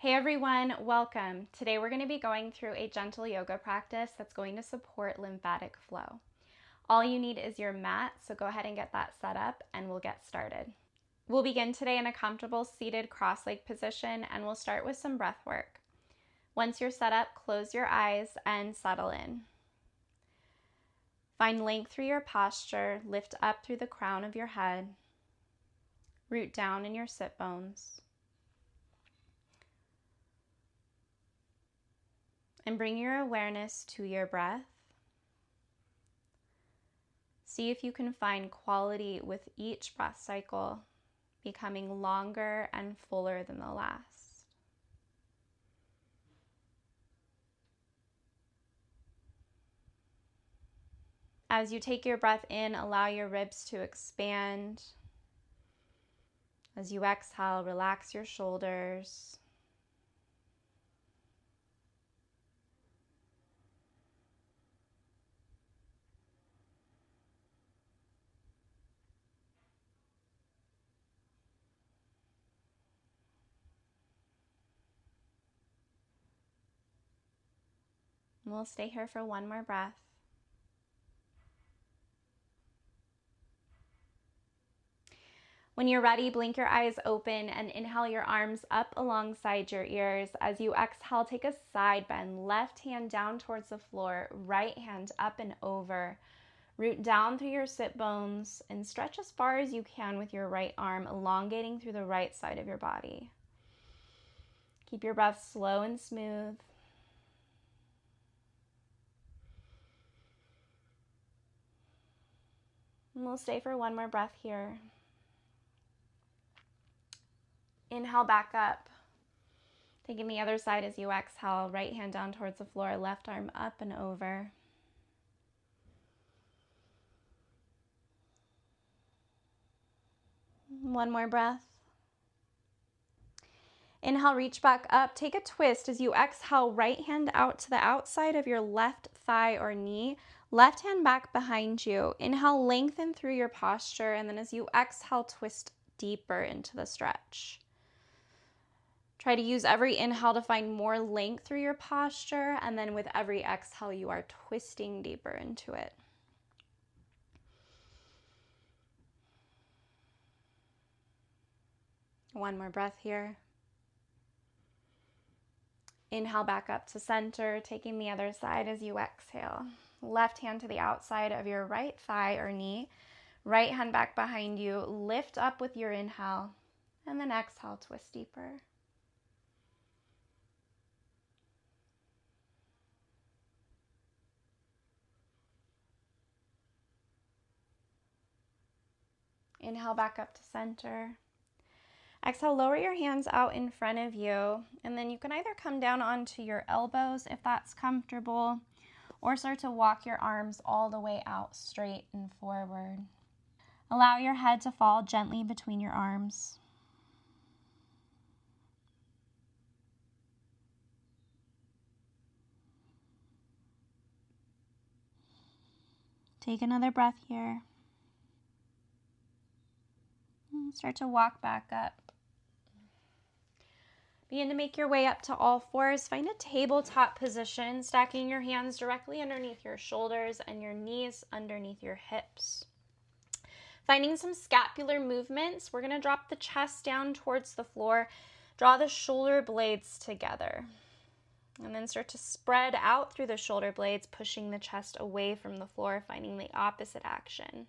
Hey everyone, welcome. Today we're going to be going through a gentle yoga practice that's going to support lymphatic flow. All you need is your mat, so go ahead and get that set up and we'll get started. We'll begin today in a comfortable seated cross-legged position and we'll start with some breath work. Once you're set up, close your eyes and settle in. Find length through your posture, lift up through the crown of your head, root down in your sit bones. And bring your awareness to your breath. See if you can find quality with each breath cycle, becoming longer and fuller than the last. As you take your breath in, allow your ribs to expand. As you exhale, relax your shoulders. We'll stay here for one more breath. When you're ready, blink your eyes open and inhale your arms up alongside your ears. As you exhale, take a side bend. Left hand down towards the floor, right hand up and over. Root down through your sit bones and stretch as far as you can with your right arm, elongating through the right side of your body. Keep your breath slow and smooth. And we'll stay for one more breath here. Inhale back up. Taking the other side as you exhale, right hand down towards the floor, left arm up and over. One more breath. Inhale, reach back up. Take a twist as you exhale, right hand out to the outside of your left thigh or knee. Left hand back behind you. Inhale, lengthen through your posture, and then as you exhale, twist deeper into the stretch. Try to use every inhale to find more length through your posture, and then with every exhale, you are twisting deeper into it. One more breath here. Inhale back up to center, taking the other side as you exhale. Left hand to the outside of your right thigh or knee. Right hand back behind you. Lift up with your inhale, and then exhale, twist deeper. Inhale back up to center. Exhale, lower your hands out in front of you, and then you can either come down onto your elbows if that's comfortable, or start to walk your arms all the way out straight and forward. Allow your head to fall gently between your arms. Take another breath here. And start to walk back up. Begin to make your way up to all fours. Find a tabletop position, stacking your hands directly underneath your shoulders and your knees underneath your hips. Finding some scapular movements, we're going to drop the chest down towards the floor, draw the shoulder blades together, and then start to spread out through the shoulder blades, pushing the chest away from the floor, finding the opposite action.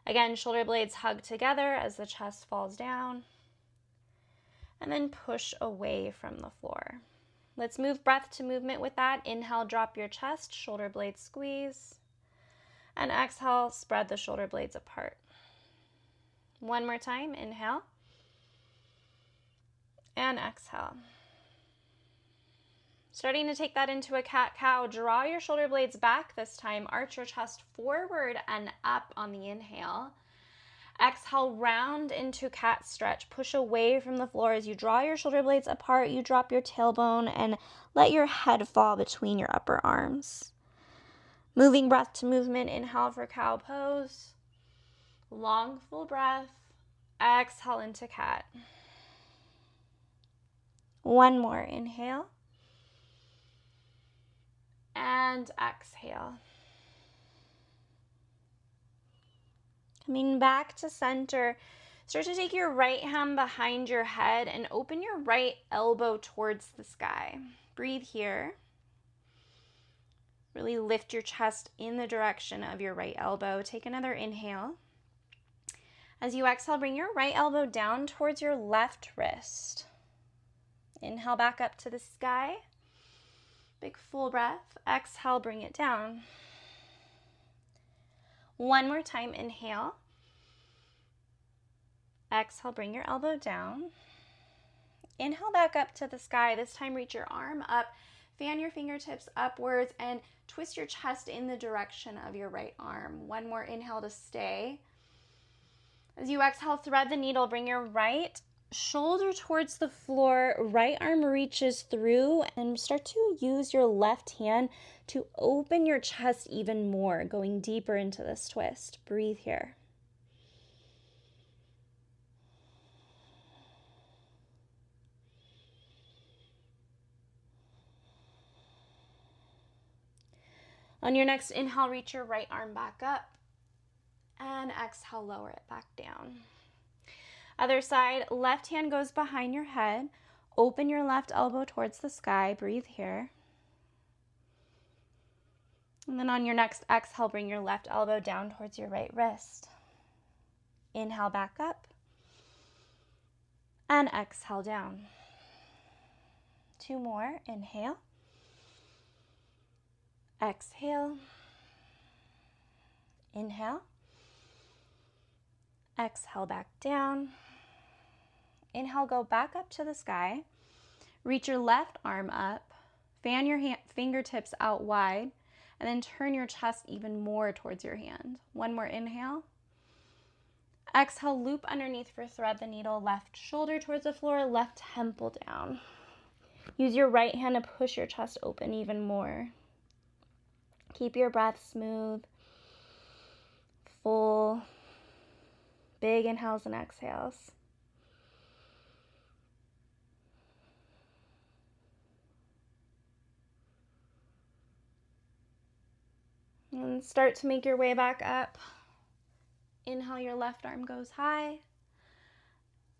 Again, shoulder blades hug together as the chest falls down, and then push away from the floor. Let's move breath to movement with that. Inhale, drop your chest, shoulder blades squeeze. And exhale, spread the shoulder blades apart. One more time, inhale. And exhale. Starting to take that into a cat-cow, draw your shoulder blades back this time. Arch your chest forward and up on the inhale. Exhale, round into cat stretch. Push away from the floor as you draw your shoulder blades apart. You drop your tailbone and let your head fall between your upper arms. Moving breath to movement. Inhale for cow pose. Long, full breath. Exhale into cat. One more, inhale. And exhale. Coming back to center, start to take your right hand behind your head and open your right elbow towards the sky. Breathe here. Really lift your chest in the direction of your right elbow. Take another inhale. As you exhale, bring your right elbow down towards your left wrist. Inhale back up to the sky. Big full breath. Exhale, bring it down. One more time, inhale. Exhale, bring your elbow down. Inhale back up to the sky. This time reach your arm up, fan your fingertips upwards, and twist your chest in the direction of your right arm. One more inhale to stay. As you exhale, thread the needle. Bring your right shoulder towards the floor. Right arm reaches through, and start to use your left hand to open your chest even more, going deeper into this twist. Breathe here. On your next inhale, reach your right arm back up. And exhale, lower it back down. Other side, left hand goes behind your head. Open your left elbow towards the sky. Breathe here. And then on your next exhale, bring your left elbow down towards your right wrist. Inhale back up. And exhale down. Two more. Inhale. Exhale. Inhale. Exhale back down. Inhale, go back up to the sky. Reach your left arm up. Fan your fingertips out wide. And then turn your chest even more towards your hand. One more inhale. Exhale, loop underneath for thread the needle. Left shoulder towards the floor, left temple down. Use your right hand to push your chest open even more. Keep your breath smooth, full, big inhales and exhales. And start to make your way back up. Inhale, your left arm goes high.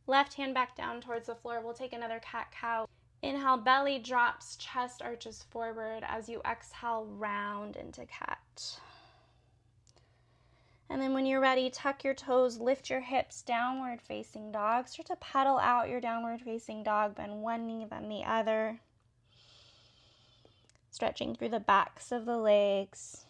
Left hand back down towards the floor. We'll take another cat-cow. Inhale, belly drops, chest arches forward. As you exhale, round into cat. And then when you're ready, tuck your toes, lift your hips, downward facing dog. Start to pedal out your downward facing dog. Bend one knee, then the other. Stretching through the backs of the legs.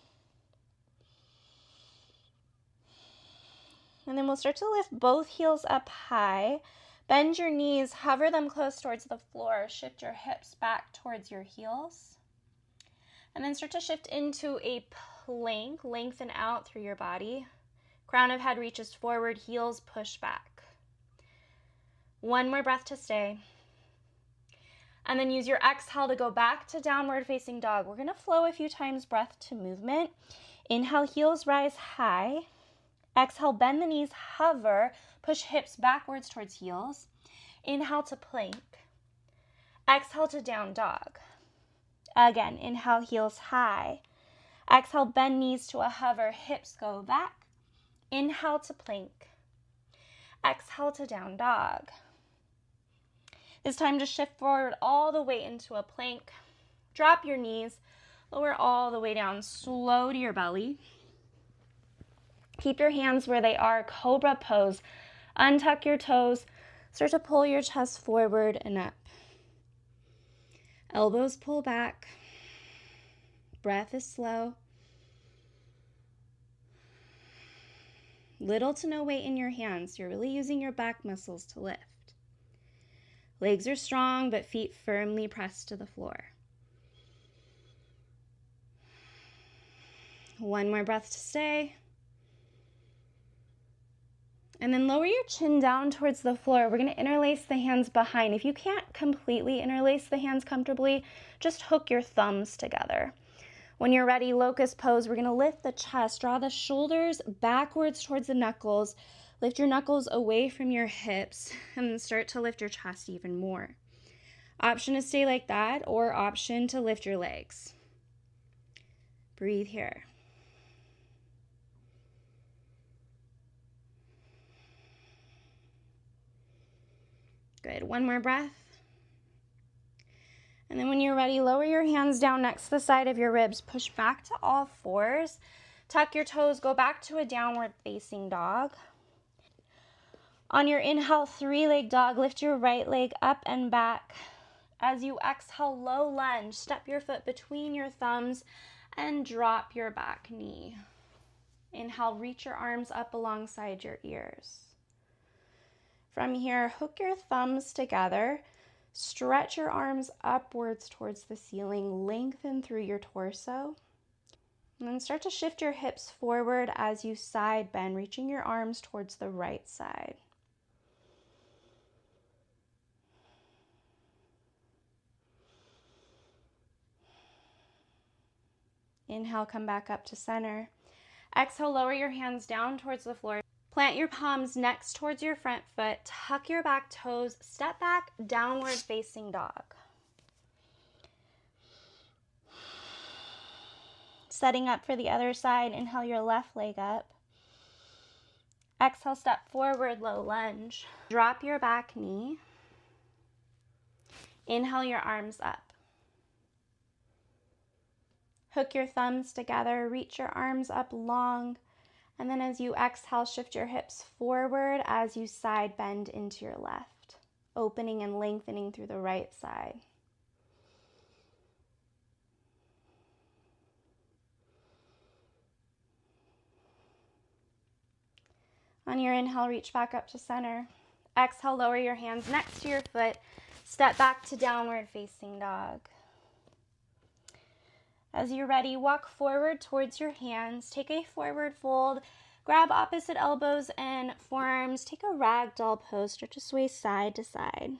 And then we'll start to lift both heels up high. Bend your knees, hover them close towards the floor. Shift your hips back towards your heels. And then start to shift into a plank. Lengthen out through your body. Crown of head reaches forward, heels push back. One more breath to stay. And then use your exhale to go back to downward facing dog. We're going to flow a few times, breath to movement. Inhale, heels rise high. Exhale, bend the knees, hover, push hips backwards towards heels. Inhale to plank. Exhale to down dog. Again, inhale, heels high. Exhale, bend knees to a hover, hips go back. Inhale to plank. Exhale to down dog. This time to shift forward all the way into a plank. Drop your knees, lower all the way down, slow to your belly. Keep your hands where they are, cobra pose. Untuck your toes, start to pull your chest forward and up. Elbows pull back. Breath is slow. Little to no weight in your hands. You're really using your back muscles to lift. Legs are strong, but feet firmly pressed to the floor. One more breath to stay. And then lower your chin down towards the floor. We're going to interlace the hands behind. If you can't completely interlace the hands comfortably, just hook your thumbs together. When you're ready, locust pose. We're going to lift the chest. Draw the shoulders backwards towards the knuckles. Lift your knuckles away from your hips and then start to lift your chest even more. Option to stay like that, or option to lift your legs. Breathe here. Good. One more breath. And then when you're ready, lower your hands down next to the side of your ribs. Push back to all fours. Tuck your toes. Go back to a downward facing dog. On your inhale, three-leg dog, lift your right leg up and back. As you exhale, low lunge. Step your foot between your thumbs and drop your back knee. Inhale, reach your arms up alongside your ears. From here, hook your thumbs together. Stretch your arms upwards towards the ceiling. Lengthen through your torso. And then start to shift your hips forward as you side bend, reaching your arms towards the right side. Inhale, come back up to center. Exhale, lower your hands down towards the floor. Plant your palms next towards your front foot. Tuck your back toes. Step back, downward facing dog. Setting up for the other side, inhale your left leg up. Exhale, step forward, low lunge. Drop your back knee. Inhale your arms up. Hook your thumbs together, reach your arms up long, and then as you exhale, shift your hips forward as you side bend into your left, opening and lengthening through the right side. On your inhale, reach back up to center. Exhale, lower your hands next to your foot. Step back to downward facing dog. As you're ready, walk forward towards your hands. Take a forward fold. Grab opposite elbows and forearms. Take a ragdoll pose. Start to sway side to side.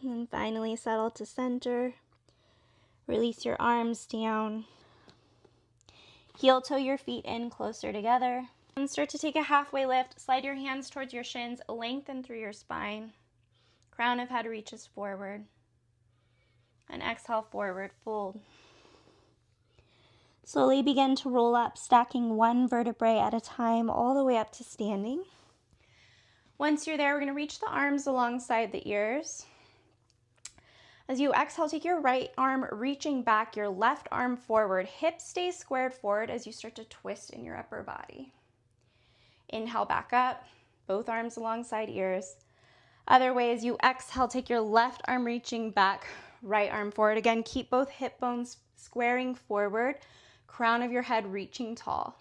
And then finally settle to center. Release your arms down. Heel toe your feet in closer together. And start to take a halfway lift. Slide your hands towards your shins. Lengthen through your spine. Crown of head reaches forward. And exhale, forward fold. Slowly begin to roll up, stacking one vertebrae at a time all the way up to standing. Once you're there, we're going to reach the arms alongside the ears. As you exhale, take your right arm reaching back, your left arm forward. Hips stay squared forward as you start to twist in your upper body. Inhale back up, both arms alongside ears. Other way, as you exhale, take your left arm reaching back, right arm forward. Again, keep both hip bones squaring forward, crown of your head reaching tall.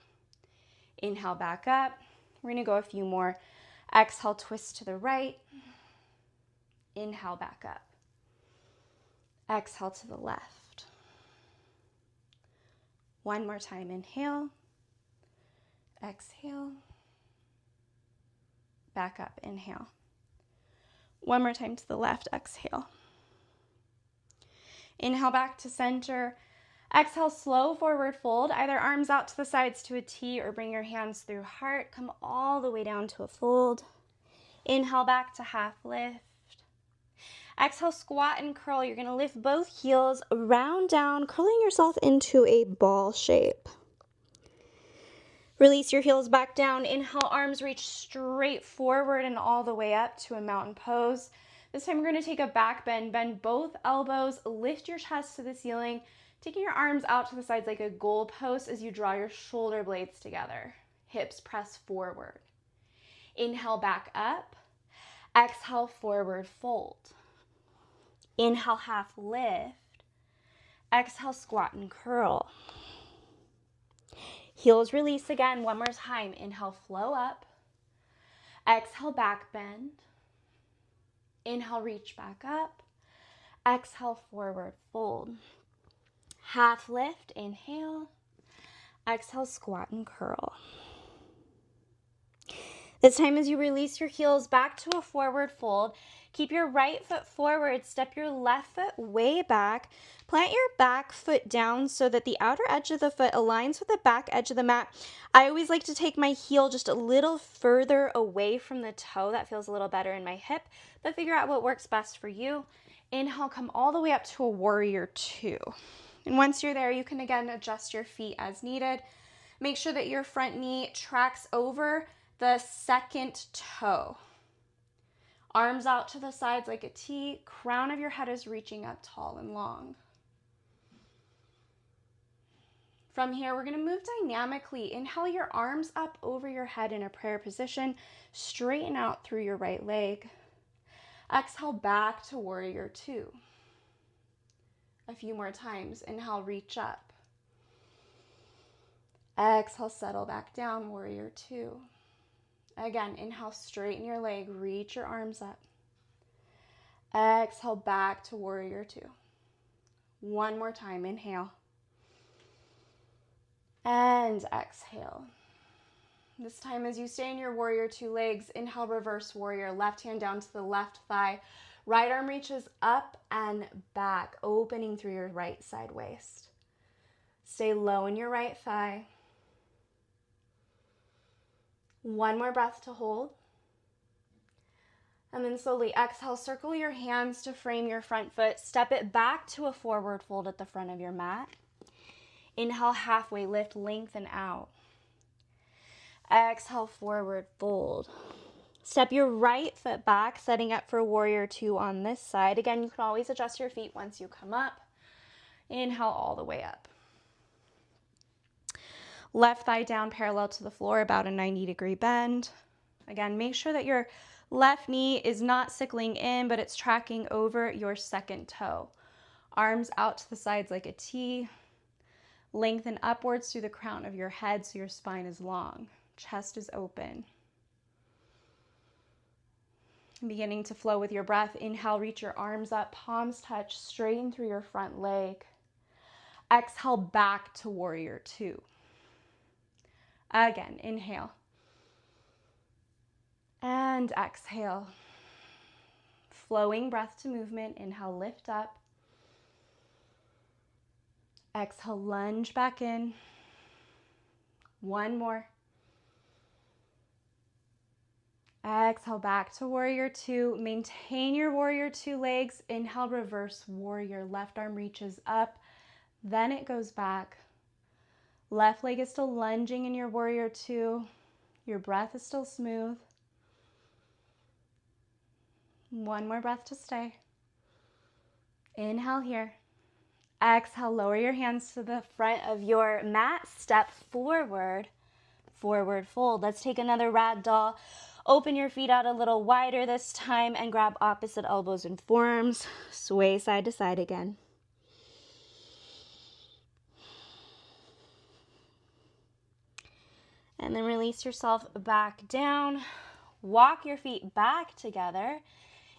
Inhale back up. We're going to go a few more. Exhale, twist to the right. Inhale back up. Exhale to the left. One more time. Inhale. Exhale. Back up. Inhale. One more time to the left. Exhale. Inhale back to center. Exhale, slow forward fold. Either arms out to the sides to a T or bring your hands through heart. Come all the way down to a fold. Inhale back to half lift. Exhale, squat and curl. You're going to lift both heels, round down, curling yourself into a ball shape. Release your heels back down. Inhale, arms reach straight forward and all the way up to a mountain pose. This time we're going to take a back bend. Bend both elbows, lift your chest to the ceiling, taking your arms out to the sides like a goalpost as you draw your shoulder blades together. Hips press forward. Inhale, back up. Exhale, forward fold. Inhale, half lift. Exhale, squat and curl. Heels release again. One more time. Inhale, flow up. Exhale, back bend. Inhale, reach back up. Exhale, forward fold. Half lift. Inhale. Exhale, squat and curl. This time as you release your heels back to a forward fold, Keep your right foot forward, step your left foot way back. Plant your back foot down so that the outer edge of the foot aligns with the back edge of the mat. I always like to take my heel just a little further away from the toe. That feels a little better in my hip, but figure out what works best for you. Inhale, come all the way up to a warrior two. And once you're there, you can again adjust your feet as needed. Make sure that your front knee tracks over the second toe. Arms out to the sides like a T. Crown of your head is reaching up tall and long. From here, we're going to move dynamically. Inhale your arms up over your head in a prayer position. Straighten out through your right leg. Exhale back to warrior two. A few more times. Inhale, reach up. Exhale, settle back down, warrior two. Again, inhale, straighten your leg, reach your arms up. Exhale, back to warrior two. One more time, inhale. And exhale. This time as you stay in your warrior two legs, inhale, reverse warrior, left hand down to the left thigh. Right arm reaches up and back, opening through your right side waist. Stay low in your right thigh. One more breath to hold. And then slowly exhale, circle your hands to frame your front foot. Step it back to a forward fold at the front of your mat. Inhale, halfway lift, lengthen out. Exhale, forward fold. Step your right foot back, setting up for warrior two on this side. Again, you can always adjust your feet once you come up. Inhale all the way up. Left thigh down parallel to the floor, about a 90-degree bend. Again, make sure that your left knee is not sickling in, but it's tracking over your second toe. Arms out to the sides like a T. Lengthen upwards through the crown of your head so your spine is long. Chest is open. Beginning to flow with your breath. Inhale, reach your arms up, palms touch, straighten through your front leg. Exhale, back to warrior two. Again, inhale. And exhale. Flowing breath to movement. Inhale, lift up. Exhale, lunge back in. One more. Exhale, back to warrior two. Maintain your warrior two legs. Inhale, reverse warrior. Left arm reaches up. Then it goes back. Left leg is still lunging in your warrior two. Your breath is still smooth. One more breath to stay. Inhale here. Exhale, lower your hands to the front of your mat. Step forward, forward fold. Let's take another ragdoll. Open your feet out a little wider this time and grab opposite elbows and forearms. Sway side to side again. And then release yourself back down. Walk your feet back together.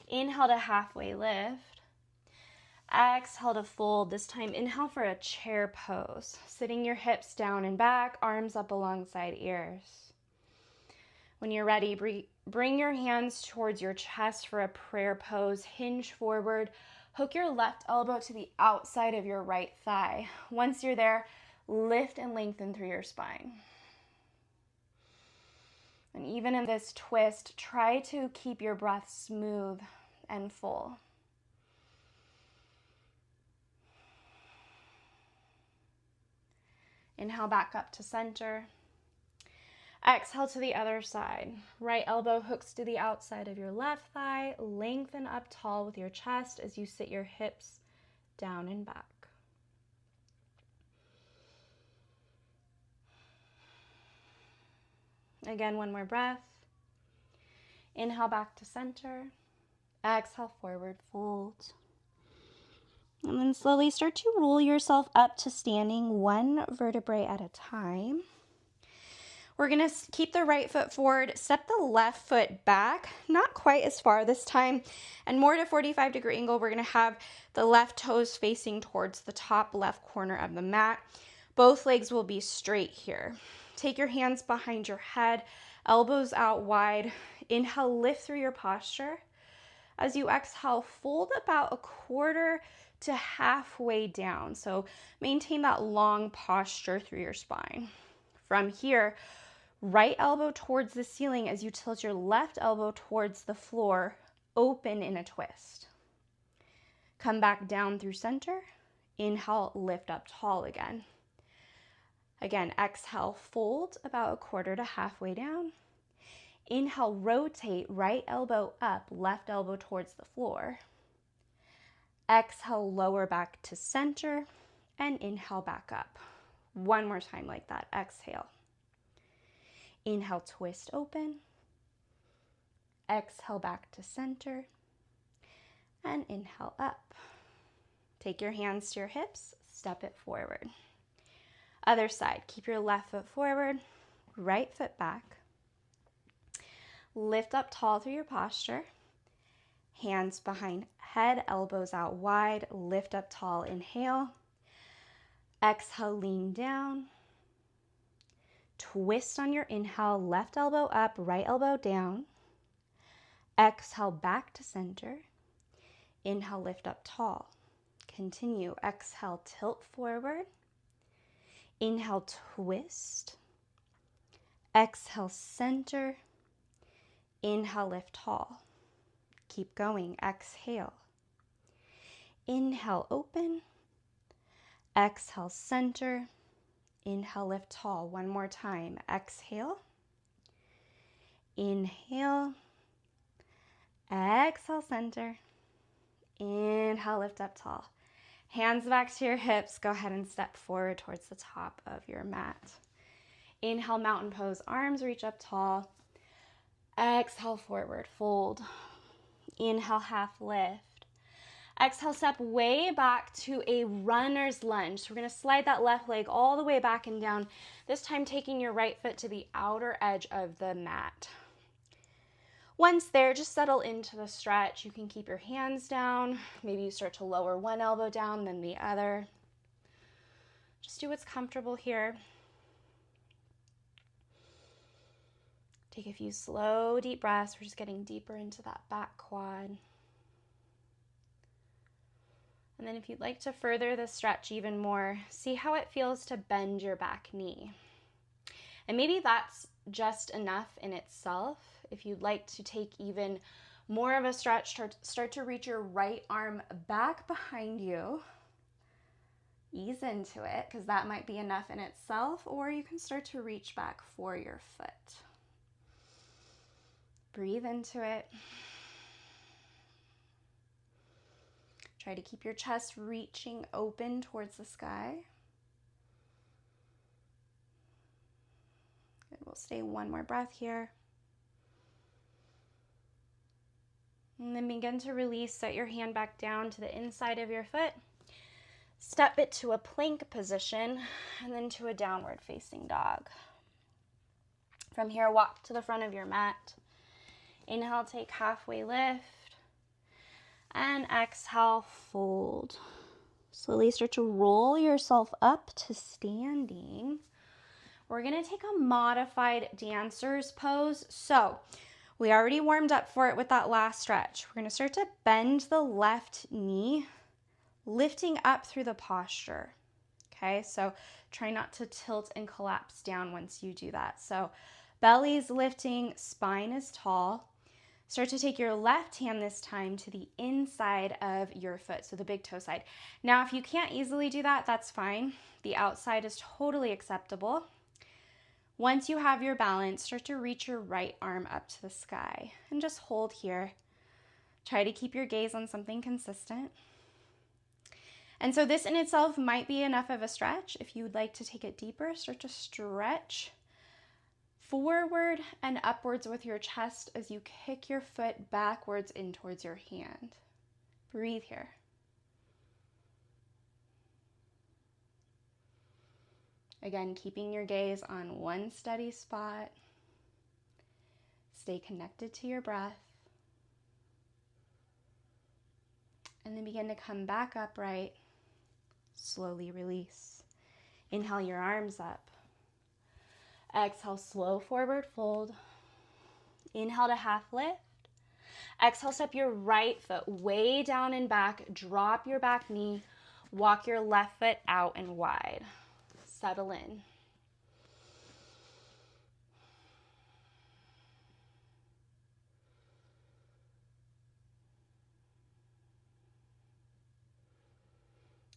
Inhale to halfway lift. Exhale to fold. This time, inhale for a chair pose. Sitting your hips down and back, arms up alongside ears. When you're ready, bring your hands towards your chest for a prayer pose. Hinge forward. Hook your left elbow to the outside of your right thigh. Once you're there, lift and lengthen through your spine. And even in this twist, try to keep your breath smooth and full. Inhale back up to center. Exhale to the other side. Right elbow hooks to the outside of your left thigh. Lengthen up tall with your chest as you sit your hips down and back. Again, one more breath. Inhale back to center. Exhale, forward fold. And then slowly start to roll yourself up to standing, one vertebrae at a time. We're going to keep the right foot forward, step the left foot back, not quite as far this time, and more to 45-degree angle. We're going to have the left toes facing towards the top left corner of the mat. Both legs will be straight here. Take your hands behind your head, elbows out wide. Inhale, lift through your posture. As you exhale, fold about a quarter to halfway down. So maintain that long posture through your spine. From here, right elbow towards the ceiling as you tilt your left elbow towards the floor, open in a twist. Come back down through center. Inhale, lift up tall again. Again, exhale, fold about a quarter to halfway down. Inhale, rotate, right elbow up, left elbow towards the floor. Exhale, lower back to center, and inhale back up. One more time like that. Exhale. Inhale, twist open. Exhale, back to center, and inhale up. Take your hands to your hips, step it forward. Other side, keep your left foot forward, right foot back. Lift up tall through your posture. Hands behind head, elbows out wide. Lift up tall, inhale. Exhale, lean down. Twist on your inhale, left elbow up, right elbow down. Exhale, back to center. Inhale, lift up tall. Continue. Exhale, tilt forward. Inhale, twist. Exhale, center. Inhale, lift tall. Keep going. Exhale. Inhale, open. Exhale, center. Inhale, lift tall. One more time. Exhale. Inhale. Exhale, center. Inhale, lift up tall. Hands back to your hips. Go ahead and step forward towards the top of your mat. Inhale, mountain pose. Arms reach up tall. Exhale, forward fold. Inhale, half lift. Exhale, step way back to a runner's lunge. So we're going to slide that left leg all the way back and down, this time taking your right foot to the outer edge of the mat. Once there, just settle into the stretch. You can keep your hands down. Maybe you start to lower one elbow down, then the other. Just do what's comfortable here. Take a few slow, deep breaths. We're just getting deeper into that back quad. And then if you'd like to further the stretch even more, see how it feels to bend your back knee. And maybe that's just enough in itself. If you'd like to take even more of a stretch, start to reach your right arm back behind you. Ease into it, because that might be enough in itself, or you can start to reach back for your foot. Breathe into it. Try to keep your chest reaching open towards the sky. And we'll stay one more breath here. And then begin to release. Set your hand back down to the inside of your foot. Step it to a plank position and then to a downward facing dog. From here, walk to the front of your mat. Inhale, take halfway lift. And exhale, fold. Slowly start to roll yourself up to standing. We're going to take a modified dancer's pose. So we already warmed up for it with that last stretch. We're going to start to bend the left knee, lifting up through the posture. Okay, so try not to tilt and collapse down once you do that. So belly's lifting, spine is tall. Start to take your left hand this time to the inside of your foot, so the big toe side. Now, if you can't easily do that, that's fine. The outside is totally acceptable. Once you have your balance, start to reach your right arm up to the sky and just hold here. Try to keep your gaze on something consistent. And so this in itself might be enough of a stretch. If you would like to take it deeper, start to stretch forward and upwards with your chest as you kick your foot backwards in towards your hand. Breathe here. Again, keeping your gaze on one steady spot. Stay connected to your breath. And then begin to come back upright. Slowly release. Inhale your arms up. Exhale, slow forward fold. Inhale to half lift. Exhale, step your right foot way down and back. Drop your back knee. Walk your left foot out and wide. Settle in.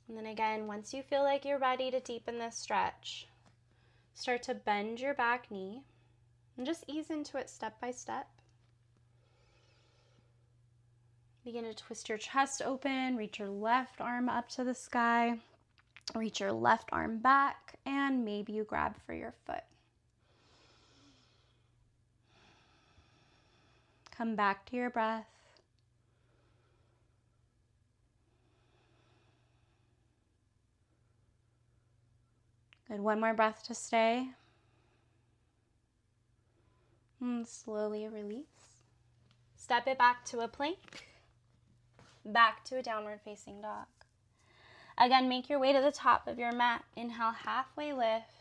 And then again, once you feel like you're ready to deepen this stretch, start to bend your back knee and just ease into it step by step. Begin to twist your chest open, reach your left arm up to the sky, reach your left arm back, and maybe you grab for your foot. Come back to your breath. Good, one more breath to stay. And slowly release. Step it back to a plank. Back to a downward facing dog. Again, make your way to the top of your mat. Inhale, halfway lift.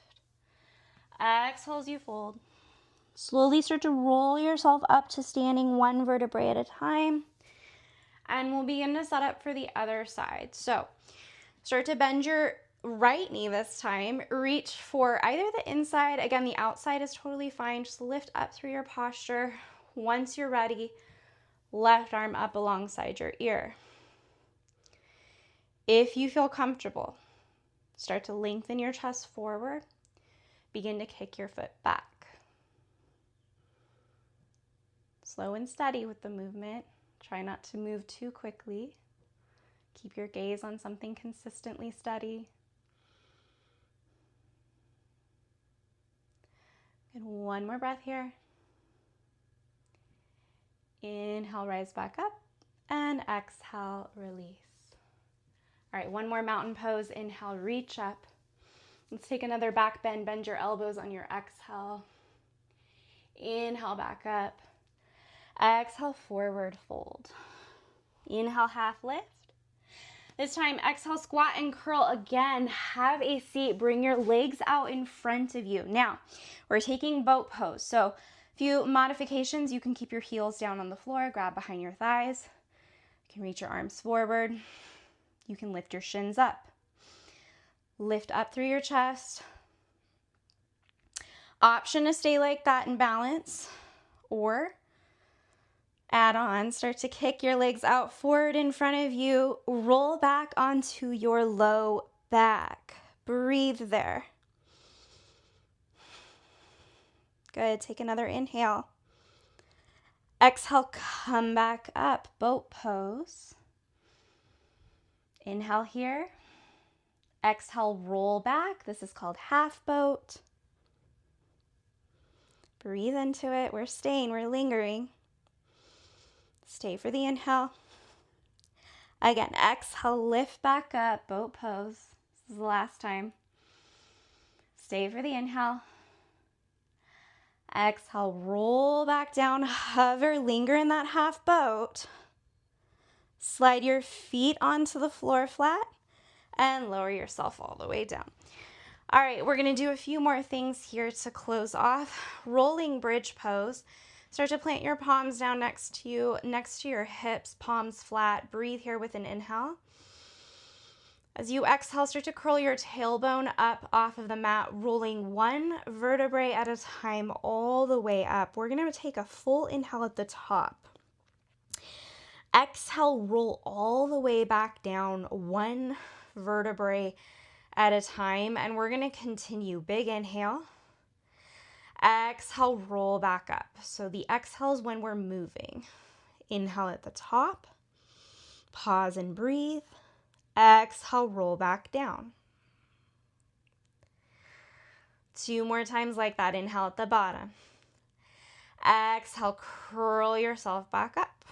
Exhale as you fold. Slowly start to roll yourself up to standing, one vertebrae at a time. And we'll begin to set up for the other side. So start to bend your right knee this time. Reach for either the inside. Again, the outside is totally fine. Just lift up through your posture. Once you're ready, left arm up alongside your ear. If you feel comfortable, start to lengthen your chest forward. Begin to kick your foot back. Slow and steady with the movement. Try not to move too quickly. Keep your gaze on something consistently steady. And one more breath here. Inhale, rise back up, and exhale, release. All right, one more mountain pose. Inhale, reach up. Let's take another back bend. Bend your elbows on your exhale. Inhale, back up. Exhale, forward fold. Inhale, half lift. This time, exhale, squat and curl again. Have a seat. Bring your legs out in front of you. Now, we're taking boat pose. So, a few modifications. You can keep your heels down on the floor. Grab behind your thighs. You can reach your arms forward. You can lift your shins up. Lift up through your chest. Option to stay like that in balance, or add on, start to kick your legs out forward in front of you. Roll back onto your low back. Breathe there. Good. Take another inhale. Exhale, come back up. Boat pose. Inhale here. Exhale, roll back. This is called half boat. Breathe into it. We're staying. We're lingering. Stay for the inhale. Again, exhale, lift back up, boat pose. This is the last time. Stay for the inhale. Exhale, roll back down, hover, linger in that half boat. Slide your feet onto the floor flat and lower yourself all the way down. All right, we're gonna do a few more things here to close off. Rolling bridge pose. Start to plant your palms down next to you, next to your hips, palms flat. Breathe here with an inhale. As you exhale, start to curl your tailbone up off of the mat, rolling one vertebrae at a time all the way up. We're going to take a full inhale at the top. Exhale, roll all the way back down, one vertebrae at a time, and we're going to continue. Big inhale. Exhale, roll back up. So the exhale is when we're moving. Inhale at the top. Pause and breathe. Exhale, roll back down. Two more times like that. Inhale at the bottom. Exhale, curl yourself back up.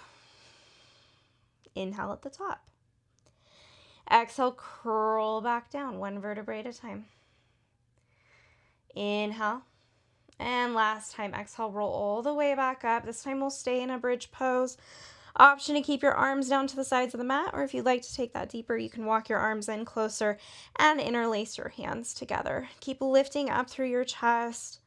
Inhale at the top. Exhale, curl back down, one vertebrae at a time. Inhale. And last time, exhale, roll all the way back up. This time we'll stay in a bridge pose. Option to keep your arms down to the sides of the mat, or if you'd like to take that deeper, you can walk your arms in closer and interlace your hands together. Keep lifting up through your chest.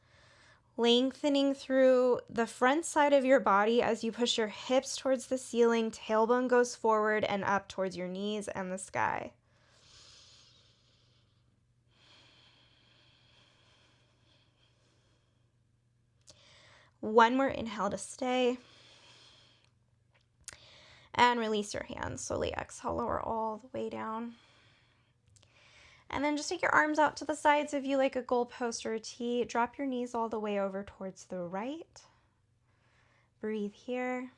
Lengthening through the front side of your body as you push your hips towards the ceiling, tailbone goes forward and up towards your knees and the sky. One more inhale to stay. And release your hands. Slowly exhale, lower all the way down. And then just take your arms out to the sides of you like a goalpost or a T. Drop your knees all the way over towards the right. Breathe here.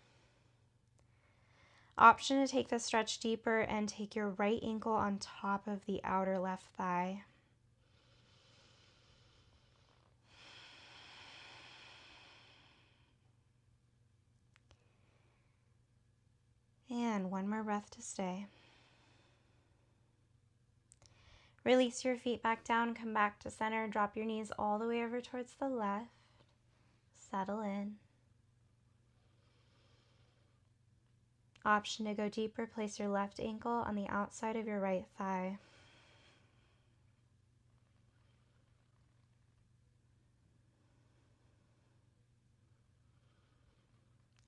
Option to take the stretch deeper and take your right ankle on top of the outer left thigh. And one more breath to stay. Release your feet back down, come back to center, drop your knees all the way over towards the left. Settle in. Option to go deeper, place your left ankle on the outside of your right thigh.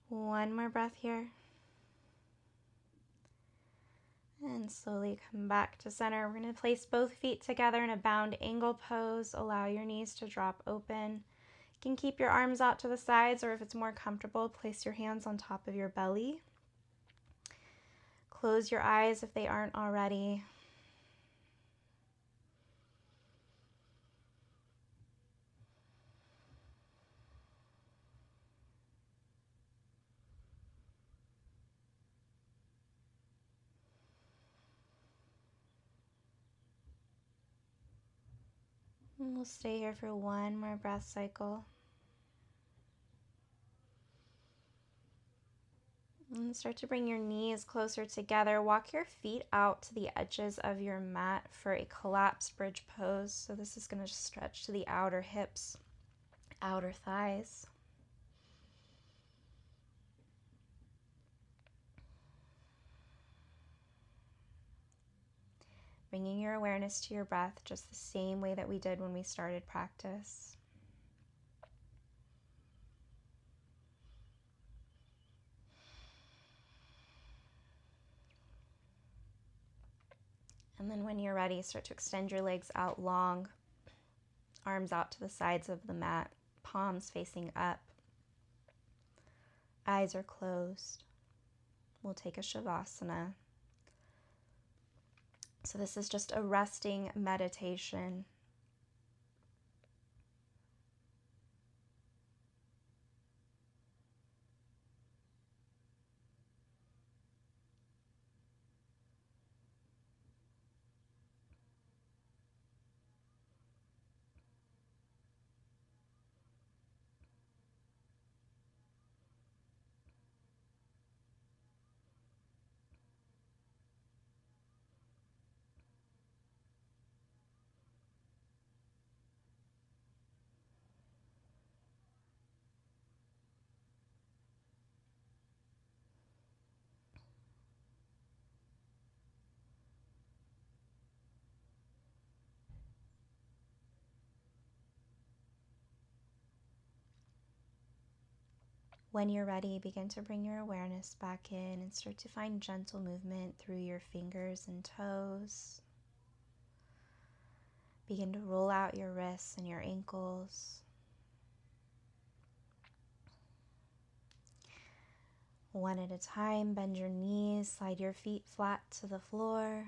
One more breath here. And slowly come back to center. We're going to place both feet together in a bound angle pose. Allow your knees to drop open. You can keep your arms out to the sides, or if it's more comfortable, place your hands on top of your belly. Close your eyes if they aren't already. And we'll stay here for one more breath cycle. And start to bring your knees closer together. Walk your feet out to the edges of your mat for a collapsed bridge pose. So this is going to stretch to the outer hips, outer thighs. Bringing your awareness to your breath just the same way that we did when we started practice. And then when you're ready, start to extend your legs out long, arms out to the sides of the mat, palms facing up. Eyes are closed. We'll take a Shavasana. So this is just a resting meditation. When you're ready, begin to bring your awareness back in and start to find gentle movement through your fingers and toes. Begin to roll out your wrists and your ankles. One at a time, bend your knees, slide your feet flat to the floor.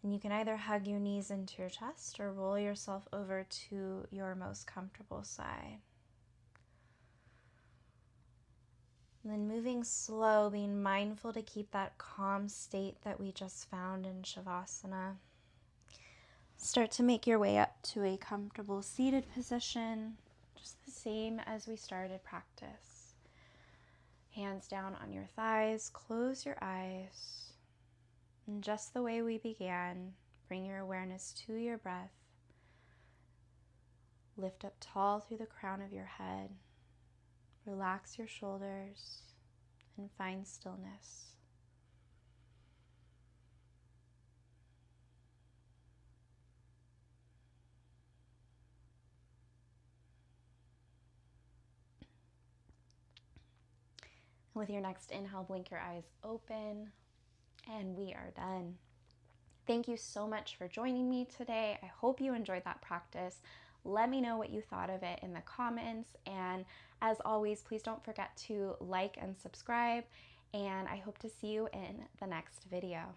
And you can either hug your knees into your chest or roll yourself over to your most comfortable side. And then moving slow, being mindful to keep that calm state that we just found in Shavasana. Start to make your way up to a comfortable seated position, just the same as we started practice. Hands down on your thighs, close your eyes. And just the way we began, bring your awareness to your breath. Lift up tall through the crown of your head. Relax your shoulders and find stillness. With your next inhale, blink your eyes open, and we are done. Thank you so much for joining me today. I hope you enjoyed that practice. Let me know what you thought of it in the comments. And as always, please don't forget to like and subscribe. And I hope to see you in the next video.